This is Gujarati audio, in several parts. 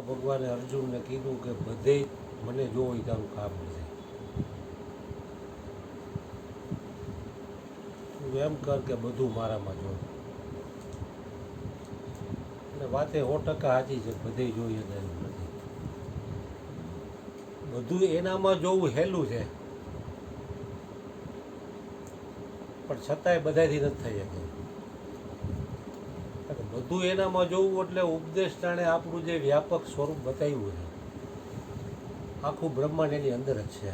ભગવાને અર્જુનને કીધું કે બધે મને જો એ તારું કામ નથી, તું એમ કર કે બધું મારામાં જો. અને વાતે 100% સાચી છે, બધે જોઈએ એવું નથી. બધું એનામાં જોવું હેલું છે, પણ છતાંય બધાથી નથી થઈ શકે. બધું એનામાં જોવું એટલે ઉપદેશ ટાણે આપણું જે વ્યાપક સ્વરૂપ બતાવ્યું છે, આખું બ્રહ્માંડ એની અંદર જ છે,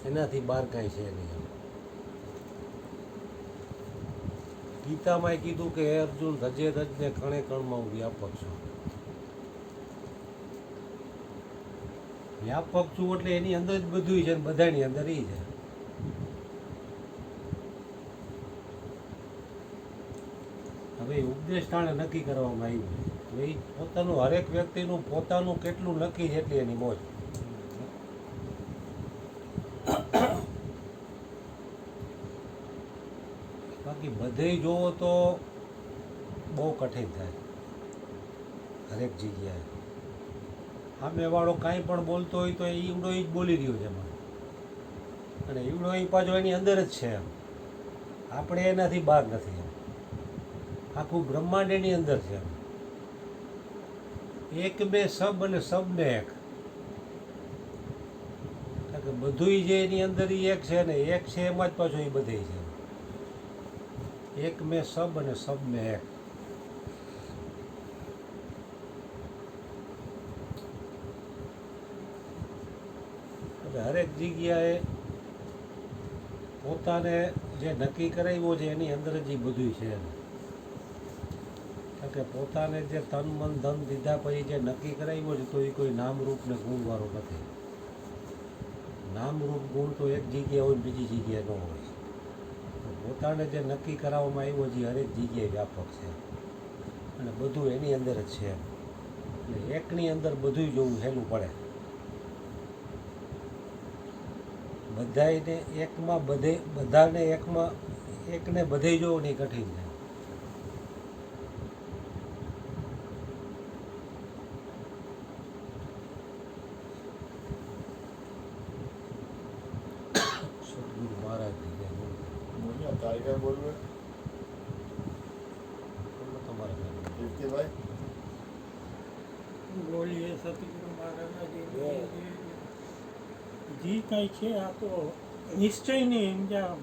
એનાથી બહાર કાંઈ છે નહીં. ગીતામાંય કીધું કે હે અર્જુન, રજે રજને કણે કણમાં હું વ્યાપક છું. વ્યાપક છું એટલે એની અંદર જ બધું છે, બધાની અંદર એ છે. હવે ઉપદેશ ટાણે નક્કી કરવામાં આવ્યું છે. હવે એ પોતાનું હરેક વ્યક્તિનું પોતાનું કેટલું નક્કી છે એટલી એની મોજ. બાકી બધે જોવો તો બહુ કઠિન થાય હરેક જગ્યાએ. સામેવાળો કાંઈ પણ બોલતો હોય તો ઈવડો એ જ બોલી રહ્યો છે એમાં, અને ઈવડો એ પાછો એની અંદર જ છે એમ. આપણે એનાથી બહાર નથી એમ. આખું બ્રહ્માંડ એની અંદર છે એમ. એક બે સબ અને સબ ને એક, કારણ કે બધુંય જે એની અંદર એ એક છે ને, એક છે એમાં જ પાછું એ બધે છે. એક મેં સબ અને સબ મેં એક. એટલે હરેક જગ્યાએ પોતાને જે નક્કી કરાવ્યો છે એની અંદર જ એ બધું છે. કારણ કે પોતાને જે તન મન ધન દીધા પછી જે નક્કી કરાવ્યો છે તો એ કોઈ નામરૂપ ને ગુણવાળો નથી. નામરૂપ ગુણ તો એક જગ્યાએ હોય, બીજી જગ્યાએ ન હોય. પોતાને જે નક્કી કરાવવામાં આવ્યો છે હરેક જગ્યાએ વ્યાપક છે, અને બધું એની અંદર જ છે. એટલે એકની અંદર બધું જોવું હેલું પડે. બધાને એકમાં બધાને એકમાં એકને બધે જોવું નહીં કઠિન છે. સદગુરુ મહારાજની જય. બોલવે તમારે કીર્તિભાઈ બોલીએ સતગુરુ મહારાજના જે કાંઈ છે આ તો નિશ્ચયની સમજ્યા